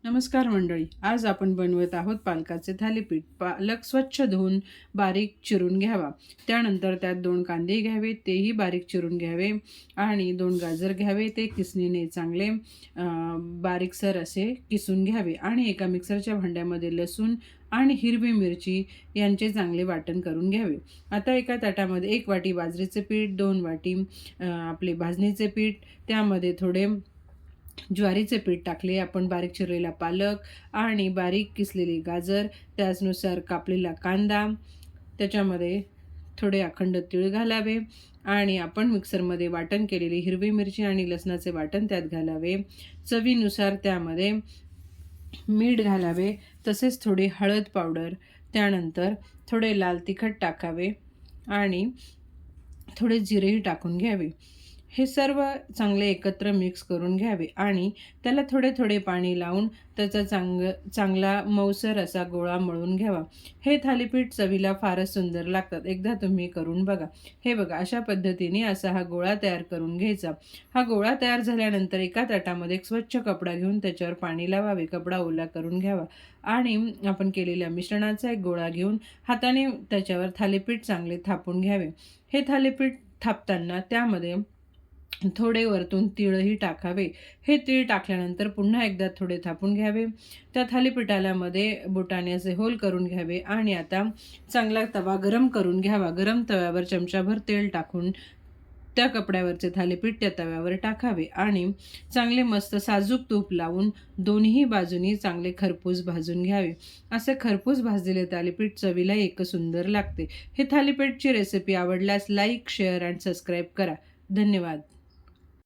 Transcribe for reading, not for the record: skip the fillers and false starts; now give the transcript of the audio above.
नमस्कार मंडळी, आज आपण बनवत आहोत पालकाचे थालीपीठ. पालक स्वच्छ धुवून बारीक चिरून घ्यावा. त्यानंतर त्यात 2 कांदे घ्यावे, तेही बारीक चिरून घ्यावे आणि 2 गाजर घ्यावे, ते किसणीने चांगले बारीकसर असे किसून घ्यावे आणि एका मिक्सरच्या भांड्यामध्ये लसूण आणि हिरवी मिरची यांचे चांगले वाटण करून घ्यावे. आता एका ताटामध्ये 1 वाटी बाजरीचे पीठ, 2 वाटी आपले भाजणीचे पीठ, त्यामध्ये थोडे ज्वारीचे पीठ टाकले, आपण बारीक चिरलेला पालक आणि बारीक किसलेली गाजर, त्याचनुसार कापलेला कांदा, त्याच्यामध्ये थोडे अखंड तीळ घालावे आणि आपण मिक्सरमध्ये वाटण केलेली हिरवी मिरची आणि लसणाचे वाटण त्यात घालावे. चवीनुसार त्यामध्ये मीठ घालावे, तसेच थोडी हळद पावडर, त्यानंतर थोडे लाल तिखट टाकावे आणि थोडे जिरेही टाकून घ्यावे. हे सर्व चांगले एकत्र मिक्स करून घ्यावे आणि त्याला थोडे थोडे पाणी लावून त्याचा चांगला मऊसर असा गोळा मळून घ्यावा. हे थालीपीठ चवीला फारच सुंदर लागतात. एकदा तुम्ही करून बघा. हे बघा, अशा पद्धतीने असा हा गोळा तयार करून घ्यायचा. हा गोळा तयार झाल्यानंतर एका ताटामध्ये एक स्वच्छ कपडा घेऊन त्याच्यावर पाणी लावावे. कपडा ओला करून घ्यावा आणि आपण केलेल्या मिश्रणाचा एक गोळा घेऊन हाताने त्याच्यावर थालीपीठ चांगले थापून घ्यावे. हे थालीपीठ थापताना त्यामध्ये थोडे वरतून तीळही टाकावे. हे तीळ टाकल्यानंतर पुन्हा एकदा थोडे थापून घ्यावे. त्या थालीपीठाला मध्ये बोटाने असे होल करून घ्यावे आणि आता चांगला तवा गरम करून घ्यावा. गरम तव्यावर चमचाभर तेल टाकून त्या कपड्यावरचे थालीपीठ त्या तव्यावर टाकावे आणि चांगले मस्त साजूक तूप लावून दोन्ही बाजूनी चांगले खरपूस भाजून घ्यावे. असे खरपूस भाजलेले थालीपीठ चवीला एक सुंदर लागते. हे थालीपीठची रेसिपी आवडल्यास लाईक, शेअर आणि सबस्क्राईब करा. धन्यवाद.